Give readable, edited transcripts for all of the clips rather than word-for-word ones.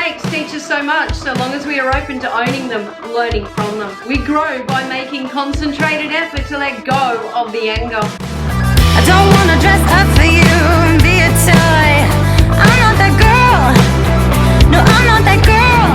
Mistakes teach us so much, so long as we are open to owning them, learning from them. We grow by making concentrated effort to let go of the anger. I don't wanna dress up for you and be a toy. I'm not that girl. No, I'm not that girl.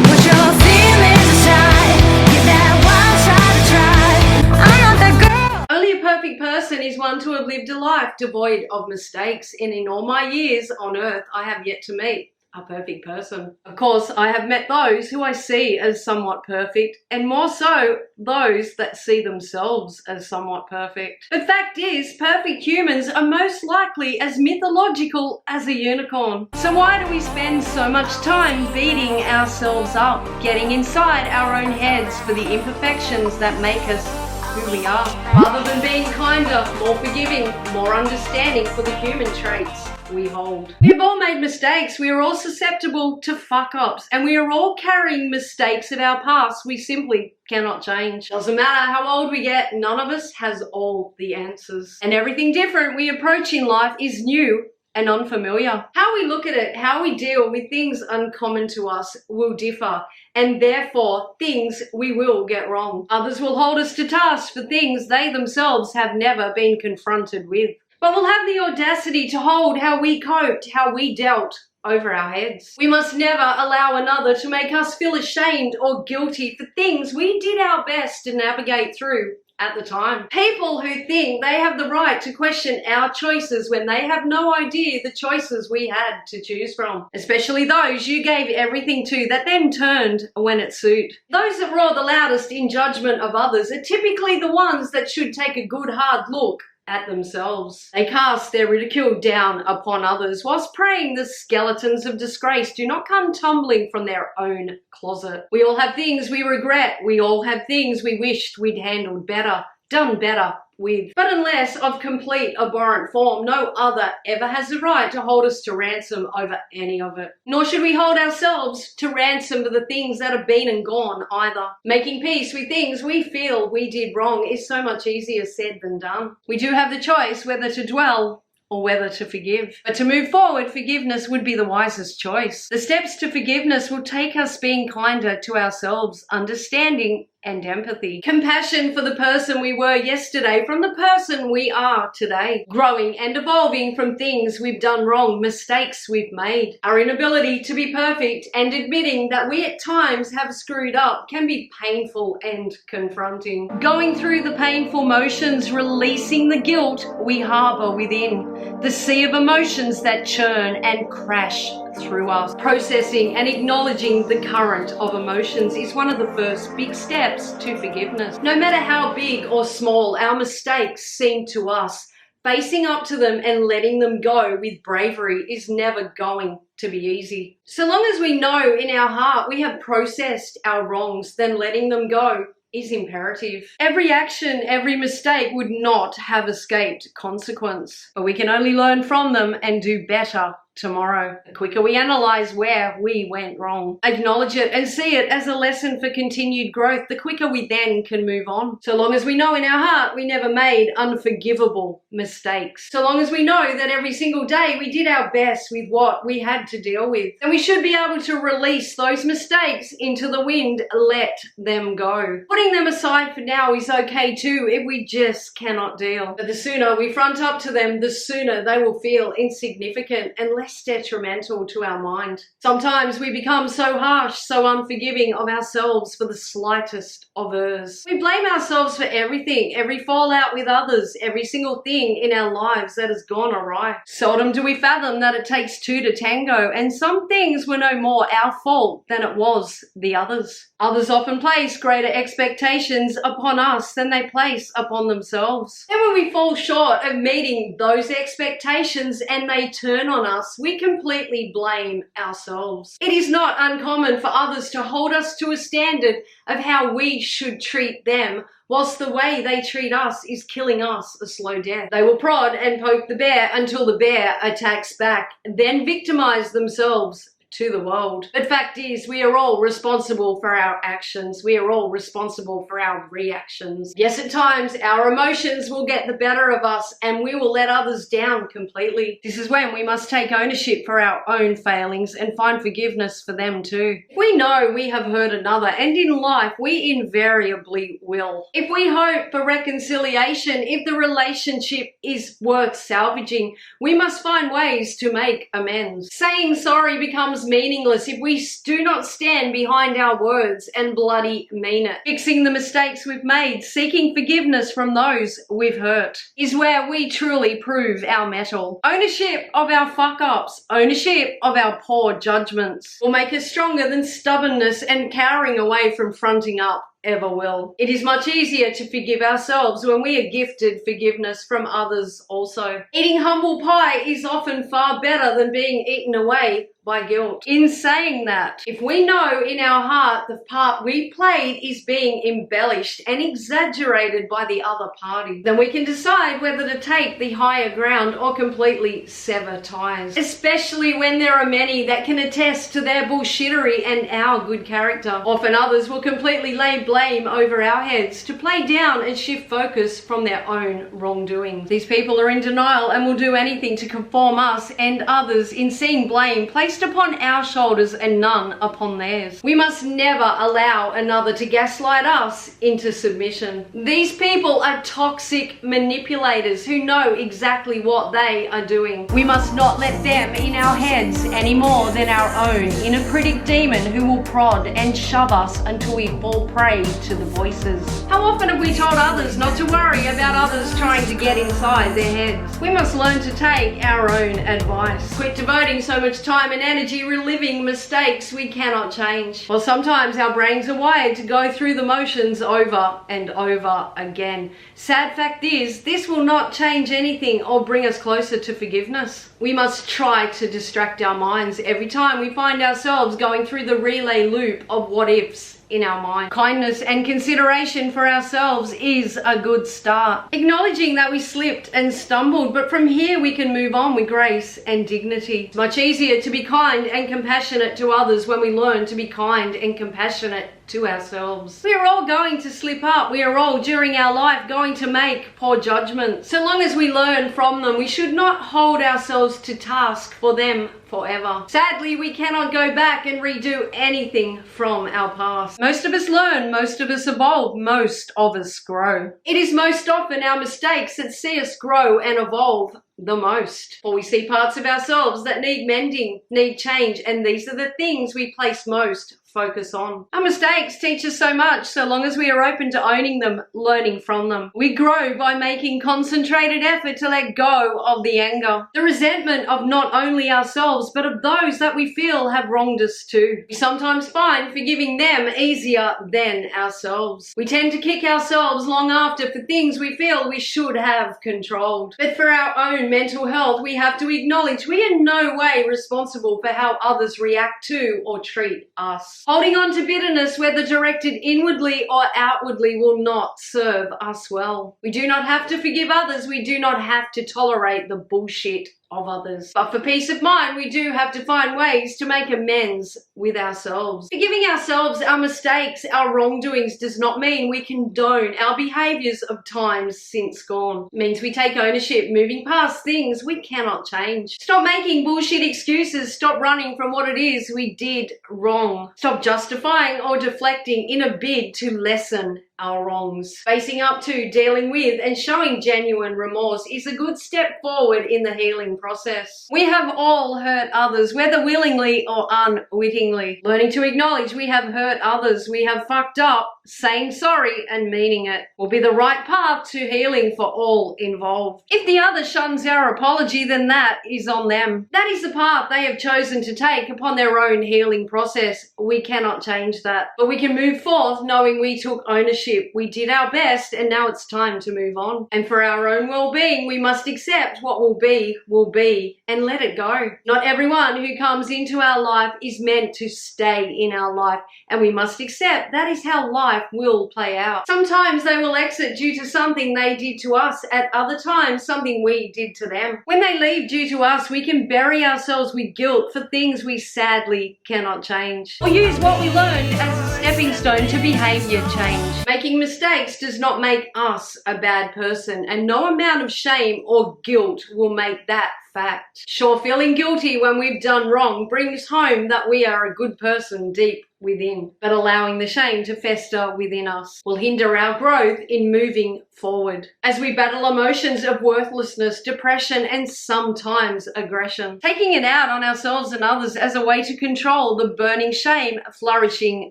Put your feelings aside. Give that wild shot a try. I'm not that girl. Only a perfect person is one to have lived a life devoid of mistakes, and in all my years on earth, I have yet to meet a perfect person. Of course, I have met those who I see as somewhat perfect, and more so, those that see themselves as somewhat perfect. The fact is, perfect humans are most likely as mythological as a unicorn. So why do we spend so much time beating ourselves up, getting inside our own heads for the imperfections that make us who we are, rather than being kinder, more forgiving, more understanding for the human traits we hold? We've all made mistakes. We are all susceptible to fuck-ups, and we are all carrying mistakes of our past we simply cannot change. Doesn't matter how old we get, none of us has all the answers. And everything different we approach in life is new and unfamiliar. How we look at it, how we deal with things uncommon to us will differ, and therefore things we will get wrong. Others will hold us to task for things they themselves have never been confronted with. But we'll have the audacity to hold how we coped, how we dealt over our heads. We must never allow another to make us feel ashamed or guilty for things we did our best to navigate through at the time. People who think they have the right to question our choices when they have no idea the choices we had to choose from. Especially those you gave everything to that then turned when it suited. Those that roar the loudest in judgment of others are typically the ones that should take a good hard look at themselves. They cast their ridicule down upon others whilst praying the skeletons of disgrace do not come tumbling from their own closet. We all have things we regret. We all have things we wished we'd handled better, done better with. But unless of complete abhorrent form, no other ever has the right to hold us to ransom over any of it. Nor should we hold ourselves to ransom for the things that have been and gone either. Making peace with things we feel we did wrong is so much easier said than done. We do have the choice whether to dwell or whether to forgive. But to move forward, forgiveness would be the wisest choice. The steps to forgiveness will take us being kinder to ourselves, understanding and empathy. Compassion for the person we were yesterday from the person we are today. Growing and evolving from things we've done wrong, mistakes we've made. Our inability to be perfect and admitting that we at times have screwed up can be painful and confronting. Going through the painful motions, releasing the guilt we harbor within. The sea of emotions that churn and crash through us. Processing and acknowledging the current of emotions is one of the first big steps to forgiveness. No matter how big or small our mistakes seem to us, facing up to them and letting them go with bravery is never going to be easy. So long as we know in our heart we have processed our wrongs, then letting them go is imperative. Every action, every mistake would not have escaped consequence, but we can only learn from them and do better tomorrow. The quicker we analyze where we went wrong, acknowledge it and see it as a lesson for continued growth, the quicker we then can move on. So long as we know in our heart we never made unforgivable mistakes. So long as we know that every single day we did our best with what we had to deal with. And we should be able to release those mistakes into the wind, let them go. Putting them aside for now is okay too if we just cannot deal. But the sooner we front up to them, the sooner they will feel insignificant and less detrimental to our mind. Sometimes we become so harsh, so unforgiving of ourselves for the slightest of errors. We blame ourselves for everything, every fallout with others, every single thing in our lives that has gone awry. Seldom do we fathom that it takes two to tango, and some things were no more our fault than it was the others. Others often place greater expectations upon us than they place upon themselves. And when we fall short of meeting those expectations and they turn on us, we completely blame ourselves. It is not uncommon for others to hold us to a standard of how we should treat them, whilst the way they treat us is killing us a slow death. They will prod and poke the bear until the bear attacks back, then victimize themselves to the world. But fact is, we are all responsible for our actions. We are all responsible for our reactions. Yes, at times our emotions will get the better of us and we will let others down completely. This is when we must take ownership for our own failings and find forgiveness for them too. If we know we have hurt another, and in life we invariably will. If we hope for reconciliation, if the relationship is worth salvaging, we must find ways to make amends. Saying sorry becomes meaningless if we do not stand behind our words and bloody mean it. Fixing the mistakes we've made, seeking forgiveness from those we've hurt, is where we truly prove our mettle. Ownership of our fuck-ups, ownership of our poor judgments will make us stronger than stubbornness and cowering away from fronting up ever will. It is much easier to forgive ourselves when we are gifted forgiveness from others also. Eating humble pie is often far better than being eaten away by guilt. In saying that, if we know in our heart the part we played is being embellished and exaggerated by the other party, then we can decide whether to take the higher ground or completely sever ties. Especially when there are many that can attest to their bullshittery and our good character. Often others will completely lay blame over our heads to play down and shift focus from their own wrongdoing. These people are in denial and will do anything to conform us and others in seeing blame placed upon our shoulders and none upon theirs. We must never allow another to gaslight us into submission. These people are toxic manipulators who know exactly what they are doing. We must not let them in our heads any more than our own inner critic demon who will prod and shove us until we fall prey to the voices. How often have we told others not to worry about others trying to get inside their heads? We must learn to take our own advice. Quit devoting so much time and energy reliving mistakes we cannot change. Well, sometimes our brains are wired to go through the motions over and over again. Sad fact is, this will not change anything or bring us closer to forgiveness. We must try to distract our minds every time we find ourselves going through the relay loop of what ifs in our mind. Kindness and consideration for ourselves is a good start. Acknowledging that we slipped and stumbled, but from here we can move on with grace and dignity. It's much easier to be kind and compassionate to others when we learn to be kind and compassionate to ourselves. We are all going to slip up. We are all during our life going to make poor judgments. So long as we learn from them, we should not hold ourselves to task for them forever. Sadly, we cannot go back and redo anything from our past. Most of us learn, most of us evolve, most of us grow. It is most often our mistakes that see us grow and evolve the most. For we see parts of ourselves that need mending, need change, and these are the things we place most focus on. Our mistakes teach us so much, so long as we are open to owning them, learning from them. We grow by making concentrated effort to let go of the anger, the resentment of not only ourselves, but of those that we feel have wronged us too. We sometimes find forgiving them easier than ourselves. We tend to kick ourselves long after for things we feel we should have controlled. But for our own mental health, we have to acknowledge we are in no way responsible for how others react to or treat us. Holding on to bitterness, whether directed inwardly or outwardly, will not serve us well. We do not have to forgive others. We do not have to tolerate the bullshit of others. But for peace of mind, we do have to find ways to make amends with ourselves. Forgiving ourselves our mistakes, our wrongdoings, does not mean we condone our behaviors of times since gone. It means we take ownership, moving past things we cannot change. Stop making bullshit excuses. Stop running from what it is we did wrong. Stop justifying or deflecting in a bid to lessen our wrongs. Facing up to, dealing with, and showing genuine remorse is a good step forward in the healing process. We have all hurt others, whether willingly or unwittingly. Learning to acknowledge we have hurt others, we have fucked up, saying sorry and meaning it will be the right path to healing for all involved. If the other shuns our apology, then that is on them. That is the path they have chosen to take upon their own healing process. We cannot change that, but we can move forth knowing we took ownership. We did our best and now it's time to move on. And for our own well-being, we must accept what will be and let it go. Not everyone who comes into our life is meant to stay in our life, and we must accept that is how life life will play out. Sometimes they will exit due to something they did to us, at other times something we did to them. When they leave due to us, we can bury ourselves with guilt for things we sadly cannot change, or use what we learned as a stepping stone to behavior change. Making mistakes does not make us a bad person, and no amount of shame or guilt will make that fact. Sure, feeling guilty when we've done wrong brings home that we are a good person deep within, but allowing the shame to fester within us will hinder our growth in moving forward as we battle emotions of worthlessness, depression, and sometimes aggression. Taking it out on ourselves and others as a way to control the burning shame flourishing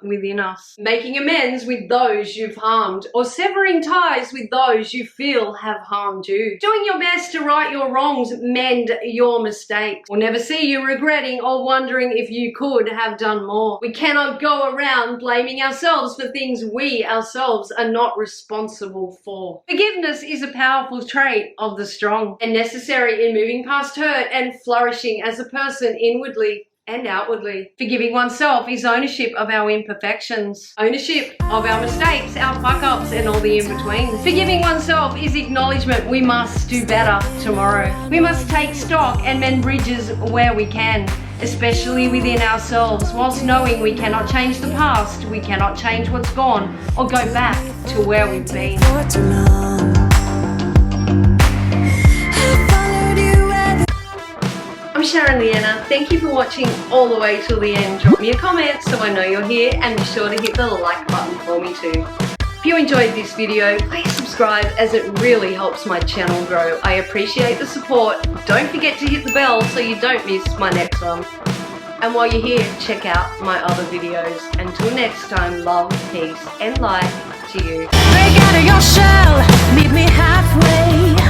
within us. Making amends with those you've harmed, or severing ties with those you feel have harmed you. Doing your best to right your wrongs, mend your mistakes. We'll never see you regretting or wondering if you could have done more. We cannot go around blaming ourselves for things we ourselves are not responsible for. Forgiveness is a powerful trait of the strong and necessary in moving past hurt and flourishing as a person inwardly and outwardly. Forgiving oneself is ownership of our imperfections, ownership of our mistakes, our fuck-ups, and all the in-between. Forgiving oneself is acknowledgement we must do better tomorrow. We must take stock and mend bridges where we can, especially within ourselves, whilst knowing we cannot change the past, we cannot change what's gone, or go back to where we've been. I'm Sharon Leanna. Thank you for watching all the way till the end. Drop me a comment so I know you're here, and be sure to hit the like button for me too. If you enjoyed this video, please subscribe as it really helps my channel grow. I appreciate the support. Don't forget to hit the bell so you don't miss my next one. And while you're here, check out my other videos. Until next time, love, peace, and light to you. Break out of your shell, meet me halfway.